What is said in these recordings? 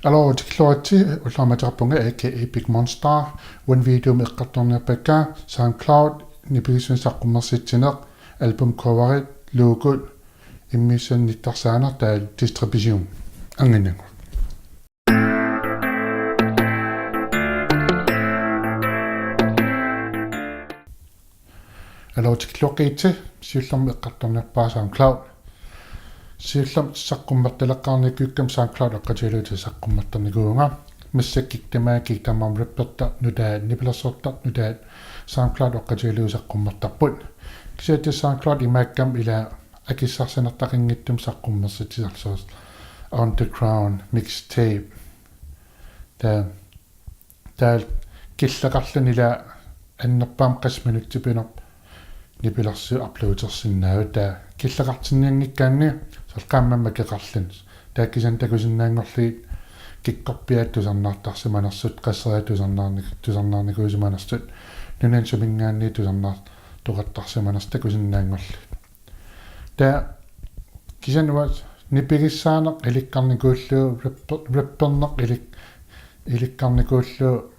Alors, tikloati ulamatarpunga aka Big Monster one video meqqattornerpakka SoundCloud nipigisun saqqummersitsineq album coverit logo immisannittarsaana taal distribution anginangu. Alors, tikloqiitsi siullermi eqqattornerpaa SoundCloud siullam saqqummertaleqqarnikuukkam SoundCloud eqqatiluuti saqqummertarnikuunga массаккиктамаакик тамам репперта нутаа нипилерсортар нутаа SoundCloud эққатилуу саққуммартарпут кисаати SoundCloud имааккам ила акиссарсанертақингиттум саққуммерситисарсуус underground mixtape та киллеқарлун ила аннерпаам қасминуттипинер нипилерсу аплуутерсиннаау та киллеқартинниангиккаанни сулқааммамма кеқарлун тааккисан такусиннаангорли киккорпиааттусарнаартарсиманерсут qasseriatusarnaarnikусарнаарникуусиманерсут нунан сумингаанни тусарнаар тоқаттарсиманерс такусиннаангорли та кисануас нипигиссаанеқ иликкарникууллуу реппернеқ иликкарникууллуу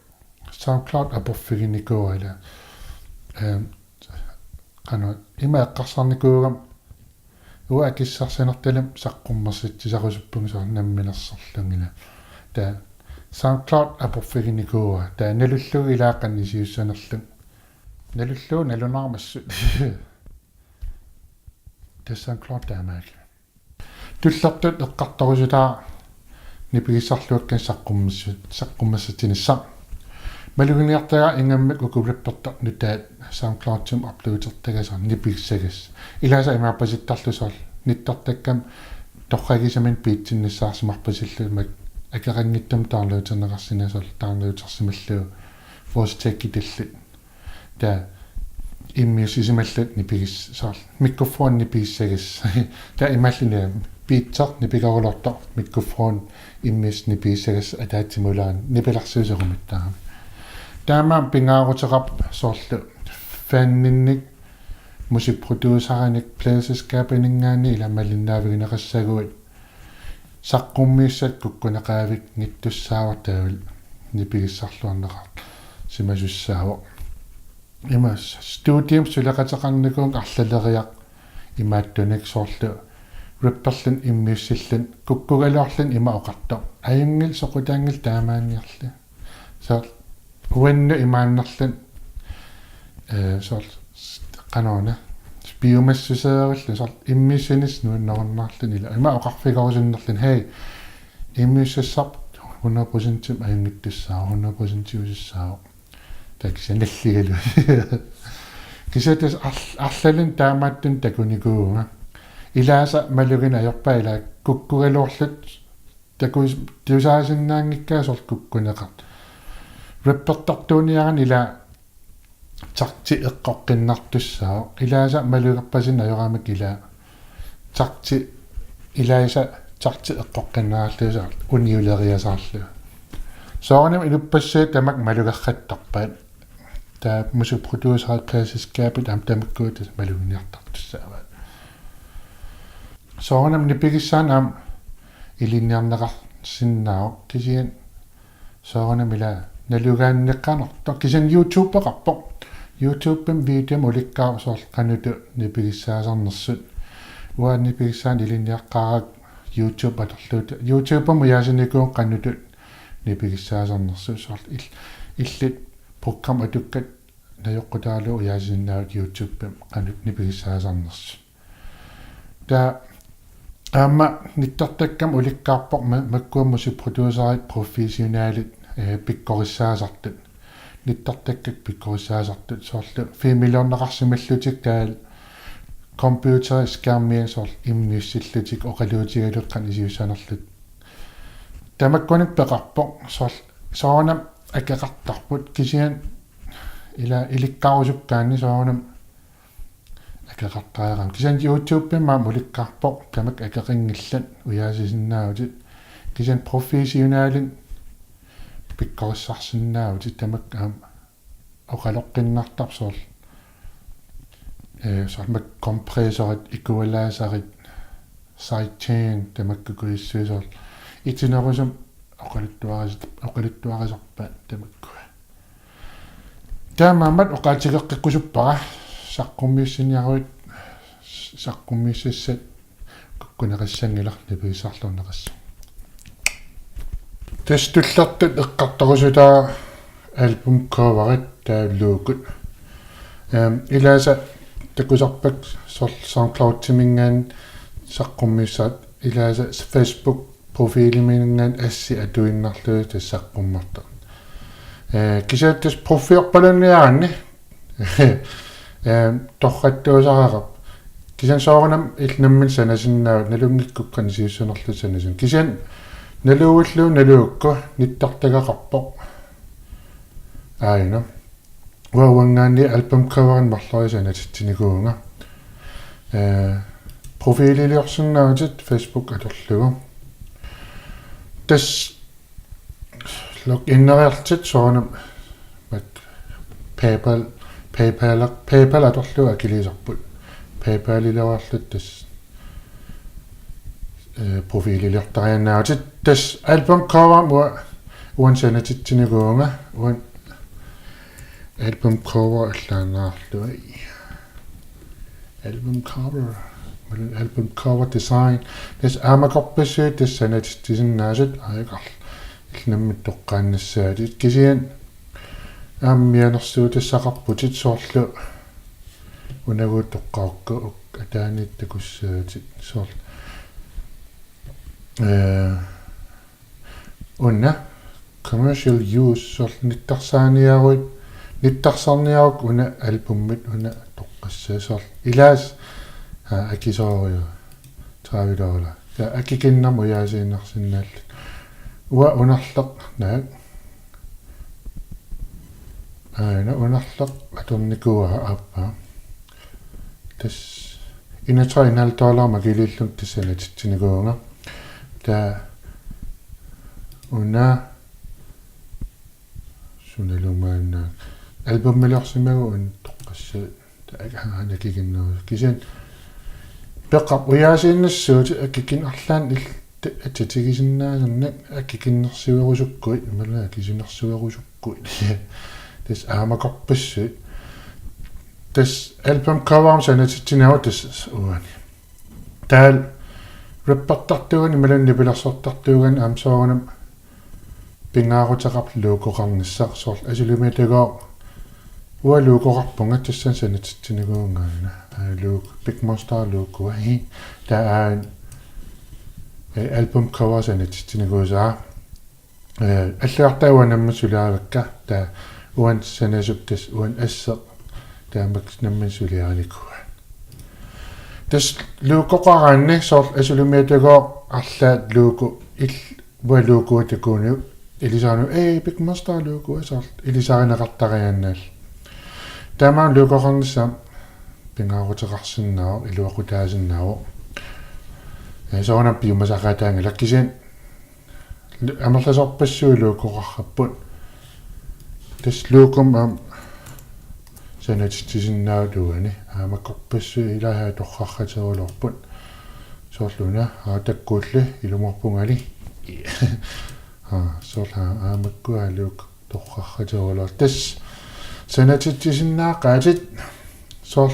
SoundCloud апорфигиникуала қана имаэққарсарникуугам уа акиссарсинерталам саққуммерситсисарусуппуми сорнамминерсерлунгила та SoundCloud апорфигиникуа та налуллуг илааққанни сиуссанерлун налуллуу налунаармассут та SoundCloud таамаак туллертут эққарторусутаа нипигиссарлуаккан саққуммассатинissaq малугиниартага ингаммак укулаппертар нутаат SoundCloud-тум апплуутертагасар нипигиссагас илааса имааппаситтарлусоор ниттартаккам торрагисамин пиитсиннссаарсимарпасиллумак акерангиттам таарлуутернеқарсинасол таарлуутерсималлуу фостеккиталлут та иммиусисималлут нипигиссаар микрофон нипигиссагас та ималлине пиитсар нипигарулортар микрофон иммис нипигиссагас атаатсимулаан нипиларсуусерумиттаа таамаам пингаарутерап соорлу фаннинник мусикпродюсараник плейсескапинингаани иламалиннаавигинеқассагуит саққуммииссат куккунеқаавик ниттуссаавартаавил нипигиссарлуарнеқар симасуссаава имас студиум сулеқатеқарникуун арлалериақ имааттуник соорлу репперлун иммиуссиллун куккугалуарлун има оқартор аюнгил соқутаангил таамааниарли соо уанну имааннерлун соо канаана биомассусеериллу соо иммиссинис нуиннеруннаарлун ила има оқарфигарусиннерлун хей иммиссассап 100% аюнгиттуссаа 100% усиссаа таксаналлигалу кисатас арлалун таамааттун такуникуунга илааса малугина аёрпаа ила куккугалуурлут такуис тусаасиннаангиккаа сор куккунеқар реппертартууниаран ила тарти эққоққиннартуссаа илааса малугерпасин аёраамак ила тарти илааса тарти эққоққиннаарлуусаар униулериасаарлу сооним илуппассаа тамак малугерраттарпаат таа мусупродюсерат классискаапит тамаккуут малугиниартартуссааваа сооним нипигиссаан ам илинниарнеқарсиннао кисиан сооним ила налугааннеққанерто кисан YouTube эқарпо YouTube-м видеом уликкаа соор кануту нипигиссаасарнерсут уа нипигиссаан илинниаққарак YouTube атерлуут YouTube-м уяасиникуун кануту нипигиссаасарнерсут соор иллит програм атуккат наёққутаалу уяасиннаут YouTube-м канут нипигиссаасарнерс та амма ниттартаккам уликкаарпо маккуаммусу продюсерит профессионалит пиккорissаасартут ниттартаккак пиккорissаасартут соорлу фимилиорнеқарсималлутик таал компьютер скармиан соор имниуссиллутик оқалуутигалуққан исиусанерлут тамаккуник пеқарпо соонам акеқартарпут кисиан ила иликкаарусуккаанни соонам акеқартаерам кисан YouTube-ма муликкаарпо тамак акеқингиллат уяасисиннаавут кисан профессионалин пиккориссарсиннаавут тамак оқалоққиннартарсуул сармак компрессорит икуалаасарит sidechain тамаккукуиссуусуул итинерусум oqalittuarisarpa tamakku taamaamat oqaatigeqqikkusuppara saqqummiissiniaruit saqqummiississat kukkuneqissangilarni piisarlorneqassa testullertut eqqartorusutaa album coverit taulluukut ilaasa takusarpak SoundCloud timingaan saqqummiissaat ilaasa Facebook profiilimingaan assi atuinnarluu tassaqqummарta кисааттас профиорпаланниаранни торратtuusарақап кисан соорнам илнаммин санасиннаават налунгиккуккани сиуссунерлу санасин кисан налууиллуу налуукку ниттартагақарпоқ аина уауангаанни альбом каверин марлорисанатитсинигуунга профилилиорсиннааватит Facebook аторлугу тас лог иннериартит соонам мат PayPal аторлуга акилисарпут PayPal-илериарлут тас профилилиортарианнааватит тас альбом кавер уансанатитсинигуунга уан альбом кавер аллаанаарлуи альбом cover design тас аамакорпассуит тассанатитсиннаасут аякарл илнаммит тоққааннассаатит кисиан ааммианерсуу тассақарпутит соорлу унагуут тоққаақку атаанит такуссаатит соор унна commercial use соор ниттарсаарниарук уна альбуммит уна тоққассаа соор илаас акисоорио $30 я акикиннам уяасииннарсинааллу уа унарлеқ наа аина унарлеқ аторникуа ааппа тас $1.5 магилиллун тассанатитсинигуунга та уна суналумаанна альбуммилерсимагу ун тоққассаа таакаана кигиннаа кисен пеққап уяасииннассуут аккикин арлаан ататигисиннаасернак аккикиннерсуерусуккуит ималаа кисинерсуерусуккуит тас аамакорпассуут тас альбом кавер санатитсинава тас уани таал реппартартугани маланни пилерсортартуган амсоорнам пингаарутеқарлуукоқарниссар соор асулумитагаа уалуукоқарпунга тассан санатитсинигуунгаана аалуук Big Monster луукуи таа альбом cover санатитсинигуусаа аллаартауанамма сулаавакка таа уан санасуптас уан ассеқ таамакс намман сулиааникуа тас луукоқараанни соор асулумитагаа арлаат лууку ил уалуукуутакууни илисаану Big Monster луукуа соор илисааринеқартарианнаал таамаан луукоқарнссаа пингаарутеқарсиннао илуақутаасиннао соона пиумасақатаанга лаккисин амерласорпассуи луукоқарраппут тас луукум санатитсиннаалуани аамаккорпассуи илаахаа торрарратерулорпут соорлуна аатаккуулли илумарпунгали соола аамаккуалук торрарратерулор тас санатитсиннаақаатит соор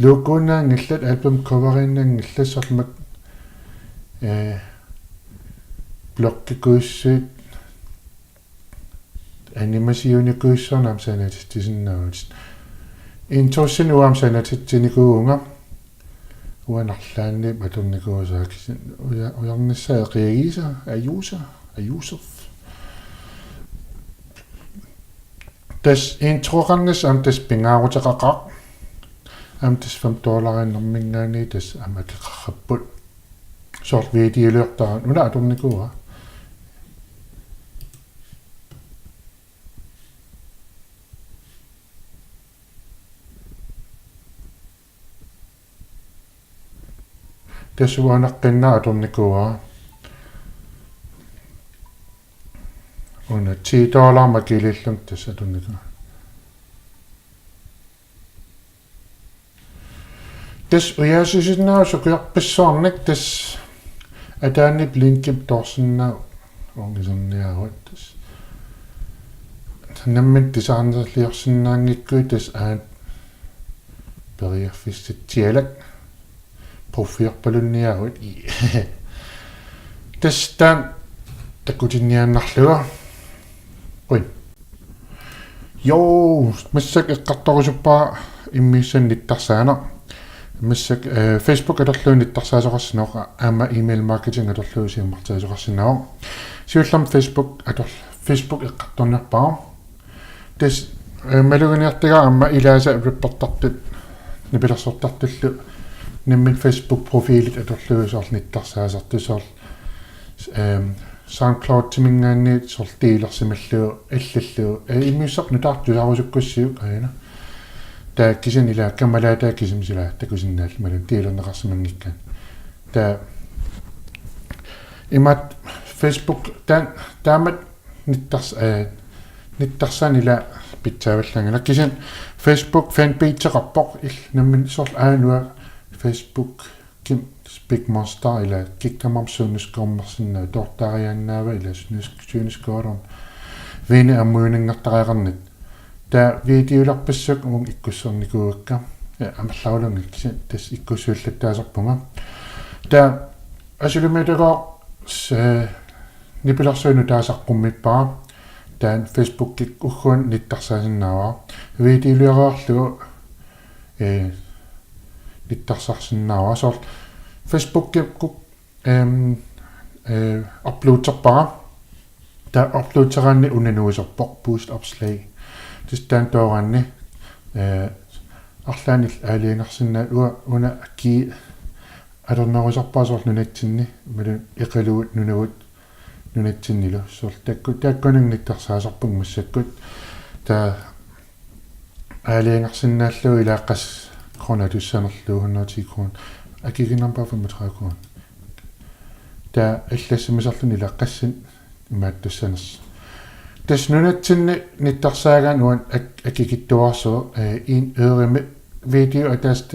луукууннаангиллат альбум ковериннангиллассорлмак блоккикуиссуит анимасионикуиссорнам санатитсиннаавит интоссин уам санатитсиникуунга уанарлаанни матурникуусаак уярниссаа қиагиса аюсов тас интрорангас ам тас пингаарутеқақақ ам тас $5 тас амакеқарраппут соор видеолертаа уна аторникуа тасуанаққиннаа аторникуа уна $10 макилиллун тас аторникуа тас уяасисиннаа сукиарписсоорник тас атааннип линкип торсиннаа orgisonniaruat nammin tisaarnerliorsinnaangikkuitas aat periarfissitsialak profiorpalunniaruat tastaan takutinniaannarluga oi joo massak eqqartorusuppaa immiissannittarsaana massak Facebook atorluunittarsaasоqarsinuqa aama email marketing atorluusiimmartaasoqarsinao siullam Facebook eqqartornerpaa tes maluguniartiga aama ilaasa reportartut nipilersortartullu nimmin Facebook profiilit atorluusornittarsaasartusoor SoundCloud timingaanni sortiilersimalluu allalluu immiussaq nutaartusaarusukkussiuk aina taa kisin ila kamalaata kisimsila takusinnaal malun tiilerneqarsimangikkaan taa imat Facebook taamat nittarsan ila pitsaavallangana kisin Facebook fanpage-eqarpoq ill nammin sorl aanua Facebook kim Big Monster ila kikkamamsuunuskormarsinnaa tortaariannaava ila suunuskoorun viini ammuuningartariaqarnit taa videolarpassuk umung ikkussornikuukka амерлаулунгик тас иккусууллаттаасарпунга таа асулумитагаа нипиларсуину таасаққуммиппара таан Facebook-кик уггуун ниттарсаасиннаава видеолиараарлугу ниттарсарсиннаава соор Facebook-кик uploadserpara таа uploadseраанни унануисерпоқ boost opslag тистаан тооранни арлаанил аалиангерсиннаа уна акки алернерусарпаасоор нунатсинни малу эқалуут нунагут нунатсиннилу соор таккунигниттарсаасарпуг массаккут таа аалиангерсиннааллуу илааққас крона туссанерлуу 110 крон акигинампа 35 крон таа аллассимисарлуни илааққассин имааттуссанерс тас нунатсинни ниттарсаагаан уан акикиттуарсоо ин øreме видео атаст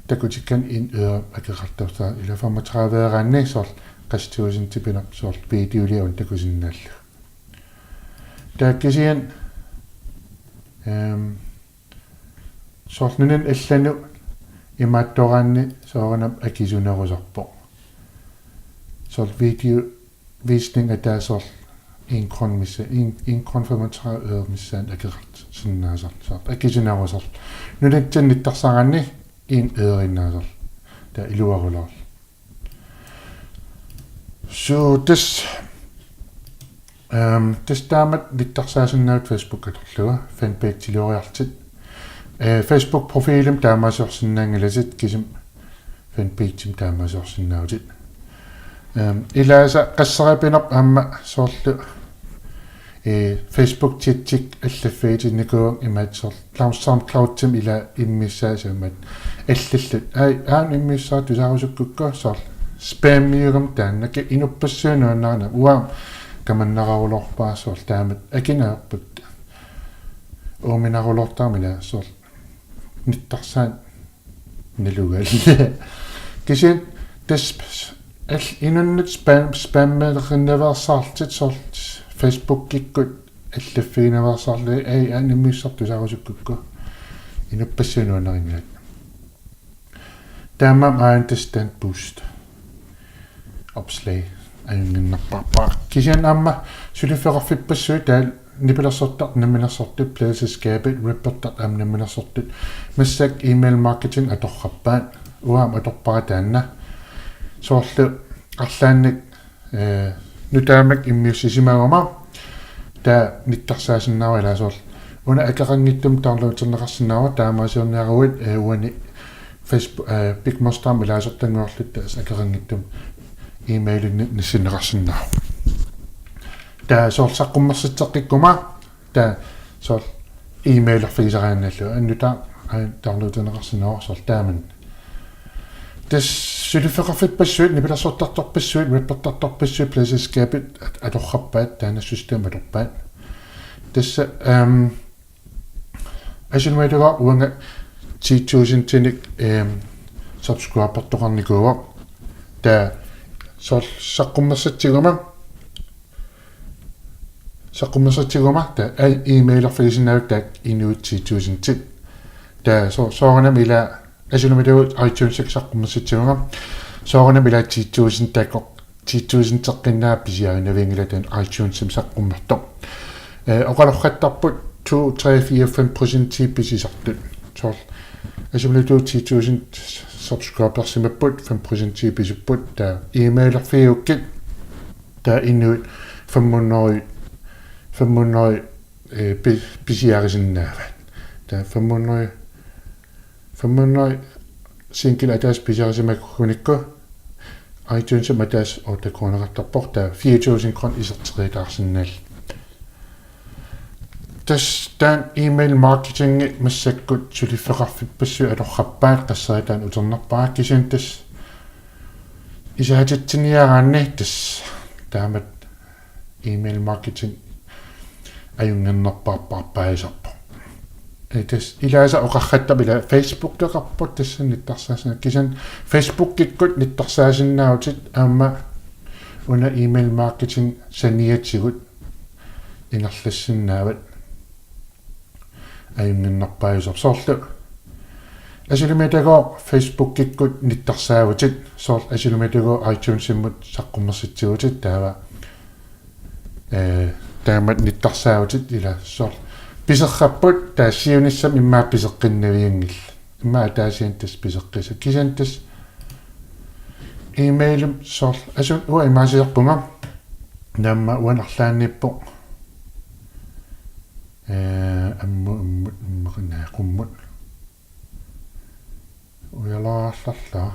такутиккан ин øre акеқартарсаа ила 35-аагаанни соор qastуусин типинап соор видеолиун такусиннааллу тааккисиан соор нунан аллану имааттораанни соорнап акисунерусарпо соор видео visning атаасоор en kron missa en kron 35 øre missaan akeret sinnaasar saart akisinaarusar nunatsannittarsaaranni en øre innaasar ta iluarulaar so this taamat littarsaasinnauut Facebook atorluga fanpage tiloriartit Facebook profiilum taamasorsinnaangalasit kisum fanpage taamasorsinnautit ilaasa qassarapinap aamma soorlu Facebook chat allaffiitinikuun imat soor SoundCloud-tim ila immissaasaamat allallut aan immissaat tusaarusukukka soor spam-miugam taannaka inuppassuunuannaarna uam kamannararulorpaa soor taamat akinaarput uuminarulortaamila soor nittarsaan nalugal kisin tas inunnet spammeerinnaversaartit soor Facebook-kikkut allaffiinaversaarli ei animmissartusaarusukukku inuppassuunuannaringaat taamam aantastaan boost opslag ayunginnarparpaa kisian aamma suliferarfippassui taal nipilersortart namminersortut placeskaapit reportart namminersortut massak email marketing atorrappaat uam atorpara taanna soorlu arlaannik nutaamak immiussisimaagama taa nittarsaasinnaawa ila soor una akaqangittum taarluuterneqarsinaawa taamaasiorniaruit uani Facebook Big Monster milaasertanguorlut taas akaqangittum emailin nissinneqarsinnaa taa soor saqqummersitseqqikkuma taa soor email-erfiisaraannallu annuta taarluuterneqarsinaawa soor taaman das sylifeqarfipassuit nipilersortartorpassuit reportartorpassuit placeskaapit atorrappaat taana systeem atorpaat tassa asilmaitaga uanga 10,000 tinik subscribertoqarnikuuga taa soor saqqummersatiguma saqqumassatsiguma ta email-erfigisinnaavut inuit 10.000 ta soorana mila asunumituut iTunes saqqumassatsiguma soorana mila 10.000 takoq 10.000 teqqinnaa pisiarinavingilatan iTunes saqqumartoq oqalorrattarput 2 3 4 5% pisisartut soor asunumituut 10.000 subscribers simapput 5% pisupput ta email-erfiukkit ta inuit 500 pisiarisinnaava ta 500 single atas pisiarisimakkunikku iTunes matas otakronerattarpor ta 4.000 kron iserteriitaarsinnaal tas tan email marketing massakkut suliffeqarfippassu alorrappaat qassaritaan uternarpaa kisun tas isaatittiniaraanni tas taamat email marketing ajungannerpaappaisarpo tas ilaasa oqarratta bila Facebook teqarput tassan nittarsaasana kisan Facebook kikkut nittarsaasinnaarutit aamma una email marketing saniatsigut ingerlassinaavat ajungannerpaisar soorlu asilumitago Facebook kikkut nittarsaavatit soor asilumitago iTunes simmut saqqummersitsiutit taava taamat nittarsaavatit ila soor piserrapput taassiunissam immaa piseqqinnaviangil immaa taasiantas piseqqisa kisantas emailum soor asun ua imaasiserpunga namma uanarlaannippo ammuqinnaaqqummut ujalaallarlaa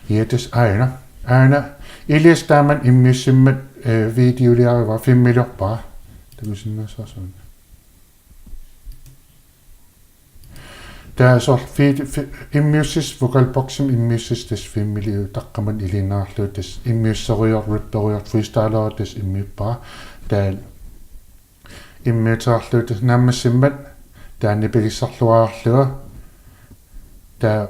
Jetes aina ilis taaman immissimmat videoliariva fimmilorpaa takusinnaasaasun taasor immissis vocalboxim immissis tas fimmiliu taqqaman ilinaarlu tas immiusserior ripperior freestyler tas immiuppaa taan immiutaarlu tas naammassimmat taannipigissarluaarlua taa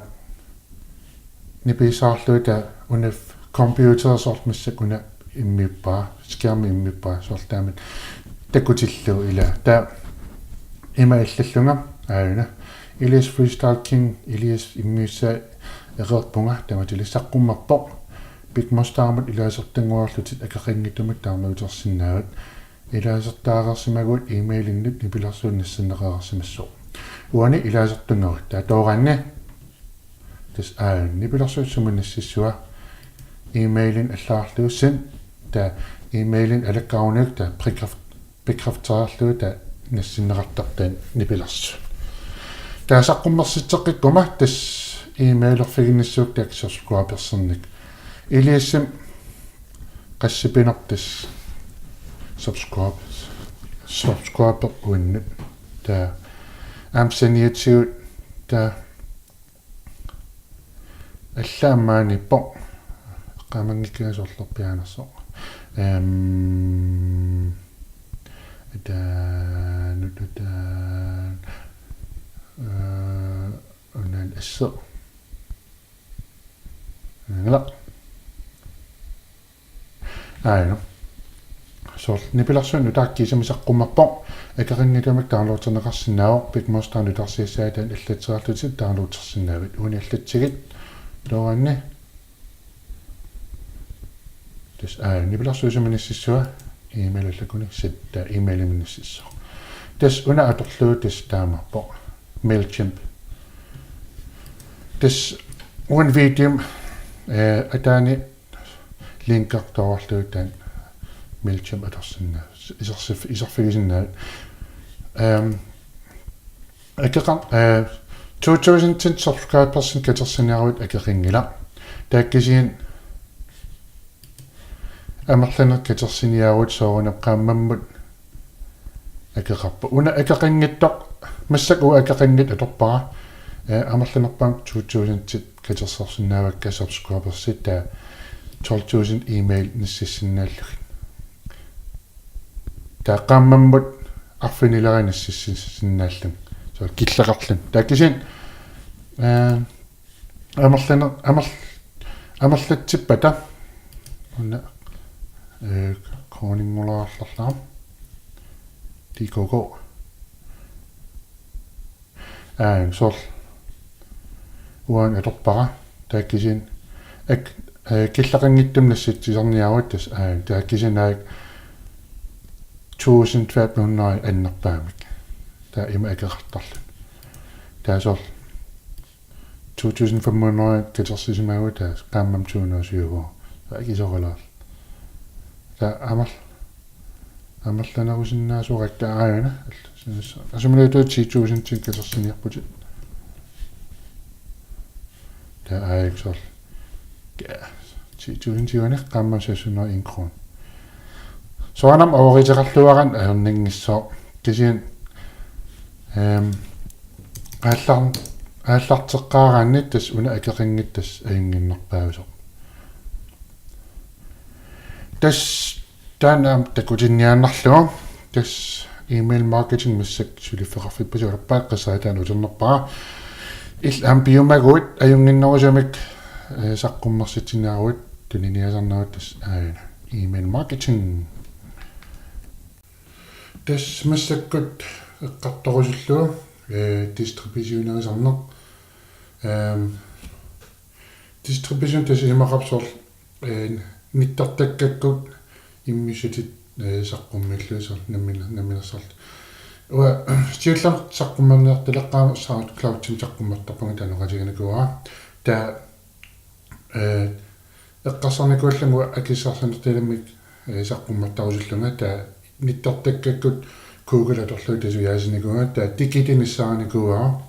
nipisaarlu ta una computer sortmissak una immiuppaa skärmi immiuppaa sortaamat takutillu ila ta ima illallunga aina Elias Freestyle King Elias immiussa eqerpunga tamatilissaqqummarpoq Big Monstermat ilaasertanguarlutit akaqinngitumak taarmautersinnaavat ilaasertaaqarsimagut emailinnut nipilersuunnissinneqarsimassu uani ilaasertungerit ta tooranne tas nipilersuutsumunississua emailin allaarluussan ta emailin alakkarunik ta bekræfterarlu ta nassinneqartartaan nipilersu taasaqqummерситеққиккума тас email-erfiginnissuuk taak subscribersernik iliassam qassipinartas subscriber unnut ta amsaniatsiut ta allaammaanippo qaamangikkiasorlerpiaanarso unan asso ngala aino sort nipilarsuunnu taakkiisamisaqqumarpo akaqinngitamak taarluuterneqarsinnaavoq Big Monster nutarsiissaatan allatseraarlutit taarluutersinnaavit uuni allatsigit looranni tas nipilarsuusuminississua email-allakuni sitta email-iminnississa tas una atorluu tas taamarpo MailChimp tas one video ataani linkartoorluutaan MailChimp atorsinna iserfigisinnaat akaqan 2010 subscribers katersinaaruut akaqingila taakkisiin amerlaner katersiniaaruut soorunap qaammammut akaqarpa una akaqingittoq массаку акақингит аторпара амерланерпаам 2000 катерсерсинаавакка subscribers та 12,000 email ниссиссиннааллуги тааққааммаммут арфинилеринассиссиннааллун со киллеқарлун тааккисин амерлатсиппата уна кронингулаарларлаа тикого сор уан аторпара тааккисин ак киллақангиттум нассатсисарниаруат тас тааккисинаак 1500 аннерпаамик таа има акеқартарлу таасор 2500 катерсисимаагу таас qaamam 207 таакисоралаа таа амерланерусиннаасууракка ааяна асумилаатуут 10000 катерсиниарпути таа аяксор 10000 qaamam 601 крон соанам ооритеқарлуаран аернингиссоо кисиан ааллартеққаарааннит тас уна акеқингиттас аингиннерпаависо тас таанам такутинниааннарлуа тас email marketing миссак сулиффеқарфиппасуалаппаа қиссаатаан утернерпаа ил ампиумагуут аюнгиннерусамик саққуммерситинааруут туниниасарнават тас аана email marketing тас массаккут эққарторусуллуа distributionерисарнер distribution тас имақарсор ниттартаккаккут иммисутит саққуммиллуисор наминерсарт уа стиуллар саққуммернеэртилеққаама саут клаудтим саққуммартарпунга танеқатигинакуа таа эққарсарникуулламуа акиссарсанертиламик саққуммартарусуллунга таа ниттартаккаккут Google аторлуи тасу яасиникуа таа тикитиниссааникуа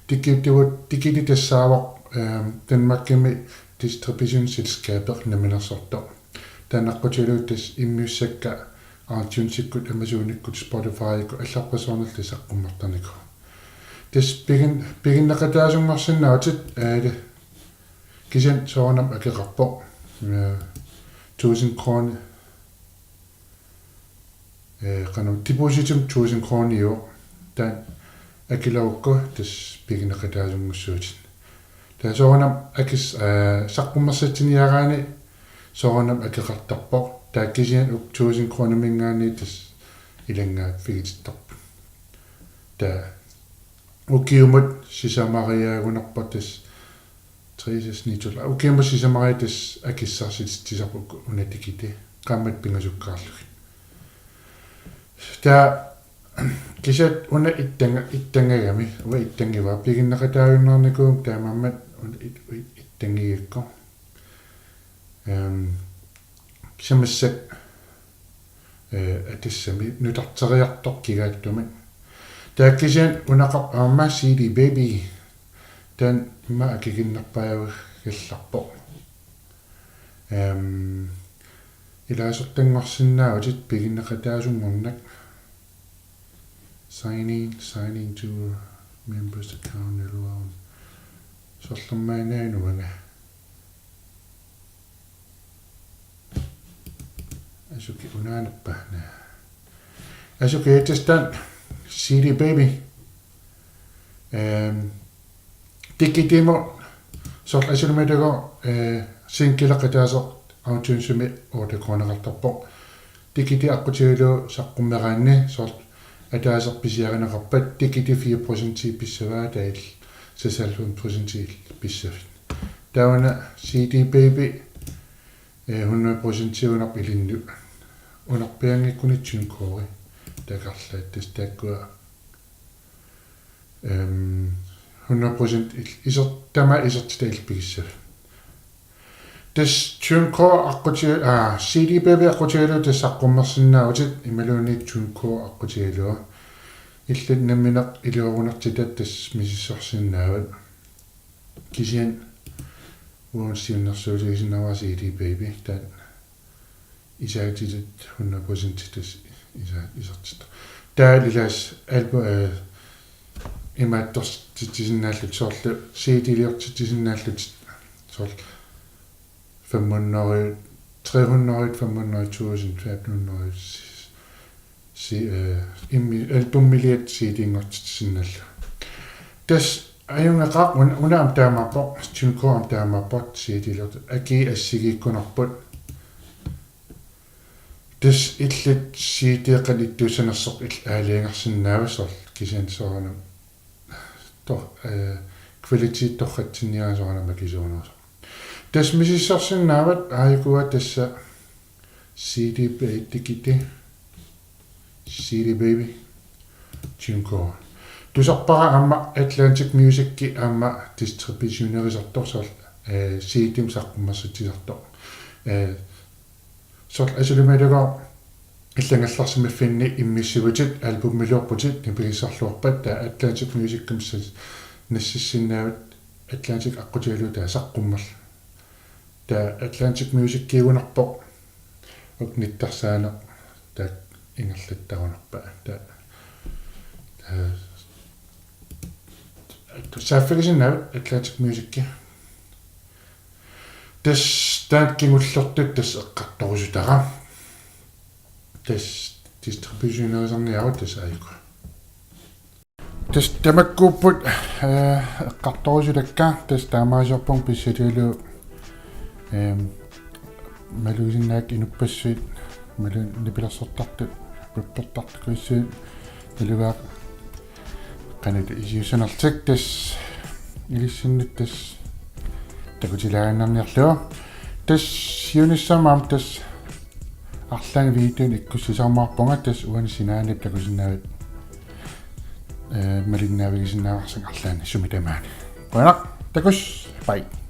тикити тассаавар Danmarkimi distributionsselskaber наминерсорто таанаққутилуут тас иммиуссакка iTunes-иккут Amazon-иккут Spotify-икку алларпасуарнал тасаққуммартарнику тас пигиннақатаасунгорсинаутит кисен соонам акеқарпо 1000 крон кану депозитум 1000 кронио таан акилаукку тас пигиннақатаасунгуссуутит таа соонам акис саққуммерсатсиниараани соонам акеқартарпо тааккисиан 1000 кронамингаани тас илангаат фигититтарпу таа укиумут сисамариаагунарпа тас трисснитул укиумут сисамари тас акиссарситисарпукку унатикити qaammat pingasukkaarlugit таа кисат уна иттангагами уа иттангива пигиннақатааюннарникуум таамаммат иттангигакко кисамассак атиссами нутартериартор кигааттумат тааккисиан унақар аама CD baby тан ма акигиннарпааву галларпо илаасертангорсиннаавит пигиннақатаасунгорнак signing to members account alone сорлуммаанаануага асуки унаанерпаана асуки этестан CD baby тикитимо сорл асулмадаго синкилақатаасо iTunes-ми оотаконеқартарпо тикити аққутиулу саққуммераанни сорл атаасерписиаринеқарпат тикити 4% писсаваа таил 96% писсавит тауна CD baby 100% унарп илинну унарпиангиккунитсун коори такарлаат тастааккуа 100% исер тама исертитаил пигиссав тас чунко аққутиу CD baby аққутиулу тассаққуммерсиннаавутит ималуунит чунко аққутиулуа иллат намминеқ илуарунартитат тас мисиссорсиннаават кисиан уунсиуннэрсуулигисиннава CD baby тан исаатитит 100% тас исертит таалилаас альбу имаатторс титисиннааллут соорлу CD-лиортитисиннааллут соорлу 500 300 500 500 имми альбуммилиат CD-ингортитсинналла тас ajungeqaq unaam taamappoq tunkoam taamappot siidilert aki assigikkunarput tis illit siiteeqan ittuusanersoq aaliangersinnaavassorl kisansoranam quality torratsinniasoranama kisuunerso tas misissarsinnaavat aayukua tassa CD tikiti CD baby tunko tusarpara amma Atlantic Music amma distributionerisartorsorl CD saqqumassutisertor sort asulumaluga illangallarsimaffinni immissivutit albummiluorputit nipigisarluarpat ta Atlantic Music kimsas nassissinnaavut Atlantic aqutialuta saqqummal ta Atlantic Music kiunarpoq uknittarsaana ta ingerlattarunerpa ta saafigisinnaavut Atlantic Music tas taakkingullortut tas eqqartorusutara tas distributionerisarniaru tas aayukku tas tamakkuupput eqqartorusutakka tas taamaasiorpung pissatiulu maluisinnaak inuppassiit malu nipilersortartut rippertartukuissuut talugaaq qanut isiusanertik tas ilissinnik tas takutilaanarniarlua tas siunissamaam tas арлаан видеон иккуссисармаарпунга тас уани синаанап такусиннаавит малиннаавигисиннааварсак арлаан сумитамаани qanaq takus bye